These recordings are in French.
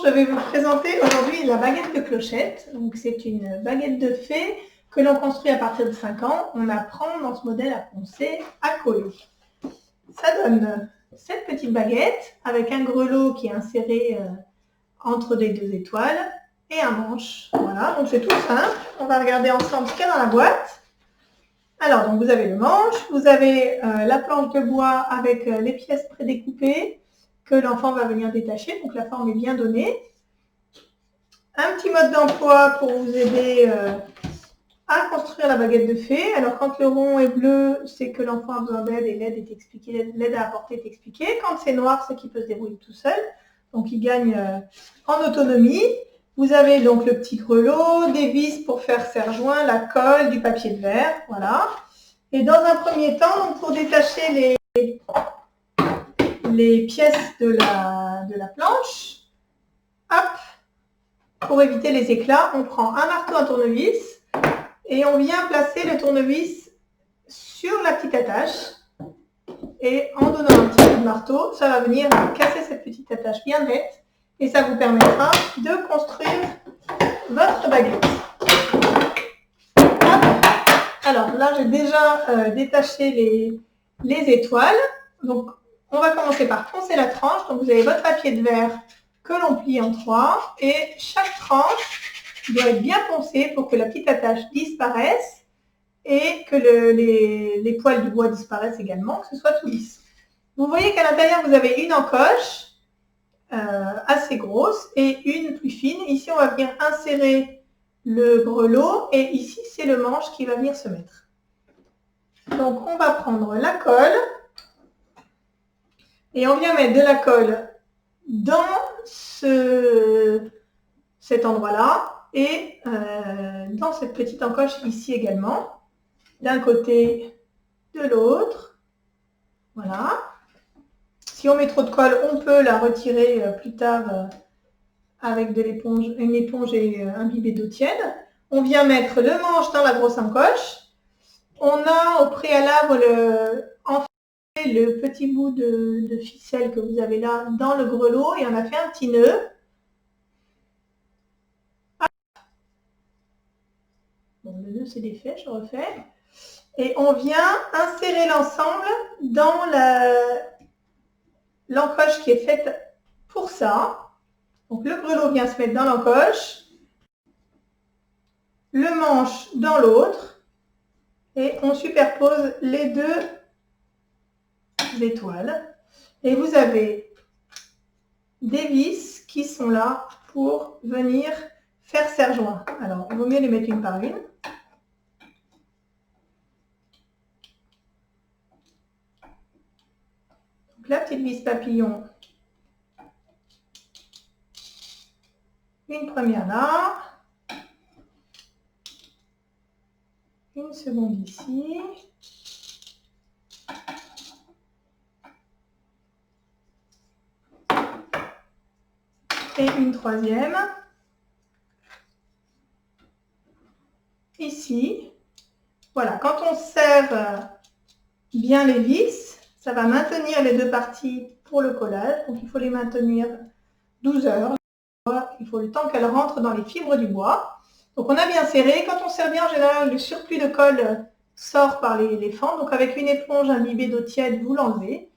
je vais vous présenter aujourd'hui la baguette de clochette. Donc c'est une baguette de fée que l'on construit à partir de 5 ans. On apprend dans ce modèle à poncer, à coller. Ça donne cette petite baguette avec un grelot qui est inséré entre les deux étoiles et un manche. Voilà, donc c'est tout simple. On va regarder ensemble ce qu'il y a dans la boîte. Alors, donc vous avez le manche, vous avez la planche de bois avec les pièces prédécoupées que l'enfant va venir détacher, donc la forme est bien donnée. Un petit mode d'emploi pour vous aider à construire la baguette de fée. Alors quand le rond est bleu, c'est que l'enfant a besoin d'aide et l'aide est expliquée, l'aide à apporter est expliquée. Quand c'est noir, c'est qu'il peut se débrouiller tout seul, donc il gagne en autonomie. Vous avez donc le petit grelot, des vis pour faire serre-joint, la colle, du papier de verre, voilà. Et dans un premier temps, donc pour détacher les pièces de la planche, hop, pour éviter les éclats, on prend un marteau à tournevis et on vient placer le tournevis sur la petite attache. Et en donnant un petit coup de marteau, ça va venir casser cette petite attache bien nette et ça vous permettra de construire votre baguette. Alors là, j'ai déjà détaché les étoiles. Donc, on va commencer par poncer la tranche. Donc, vous avez votre papier de verre que l'on plie en 3. Et chaque tranche doit être bien poncée pour que la petite attache disparaisse et que les poils du bois disparaissent également, que ce soit tout lisse. Vous voyez qu'à l'intérieur, vous avez une encoche assez grosse et une plus fine. Ici, on va venir insérer le grelot et ici, c'est le manche qui va venir se mettre. Donc, on va prendre la colle et on vient mettre de la colle dans cet endroit-là et dans cette petite encoche ici également, d'un côté, de l'autre. Voilà. Si on met trop de colle, on peut la retirer plus tard avec une éponge et un bibet d'eau tiède. On vient mettre le manche dans la grosse encoche. On a au préalable enfilé le petit bout de ficelle que vous avez là dans le grelot et on a fait un petit nœud. Bon, le nœud c'est défait, je refais. Et on vient insérer l'ensemble dans l'encoche qui est faite pour ça. Donc le grelot vient se mettre dans l'encoche, le manche dans l'autre, et on superpose les deux étoiles. Et vous avez des vis qui sont là pour venir faire serre-joint. Alors, il vaut mieux les mettre une par une. Donc la petite vis papillon, une première là, une seconde ici, et une troisième ici. Voilà, quand on serre bien les vis, ça va maintenir les deux parties pour le collage. Donc il faut les maintenir 12 heures. Il faut le temps qu'elles rentrent dans les fibres du bois. Donc on a bien serré. Quand on serre bien, en général, le surplus de colle sort par les fentes. Donc avec une éponge imbibée d'eau tiède, vous l'enlevez.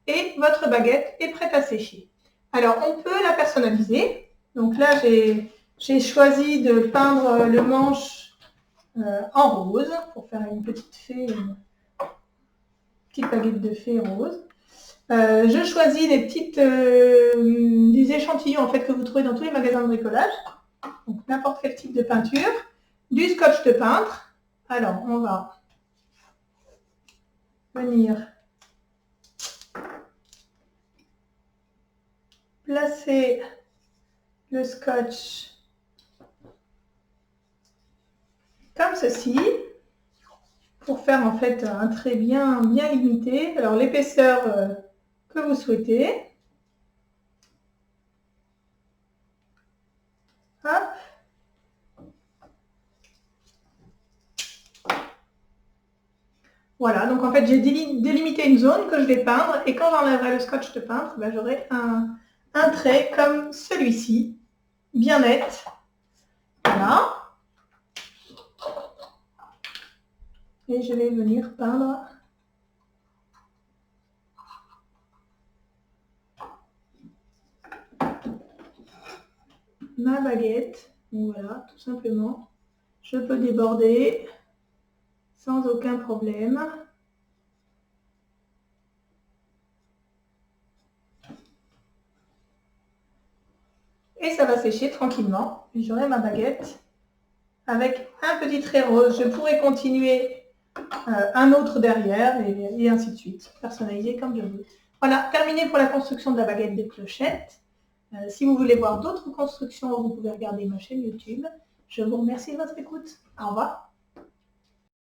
Et votre baguette est prête à sécher. Alors on peut la personnaliser. Donc là, j'ai choisi de peindre le manche en rose pour faire une petite fée, une petite baguette de fée rose. Je choisis des échantillons en fait, que vous trouvez dans tous les magasins de bricolage. Donc n'importe quel type de peinture. Du scotch de peintre. Alors on va venir placer le scotch comme ceci pour faire en fait un trait bien limité. Alors l'épaisseur que vous souhaitez. Hop. Voilà, donc en fait j'ai délimité une zone que je vais peindre et quand j'enlèverai le scotch de peintre, ben, j'aurai un trait comme celui-ci, bien net. Voilà. Et je vais venir peindre ma baguette. Donc voilà, tout simplement. Je peux déborder sans aucun problème. Et ça va sécher tranquillement. Et j'aurai ma baguette avec un petit trait rose. Je pourrais continuer un autre derrière et ainsi de suite. Personnaliser comme je veux. Voilà, terminé pour la construction de la baguette de clochette. Si vous voulez voir d'autres constructions, vous pouvez regarder ma chaîne YouTube. Je vous remercie de votre écoute. Au revoir.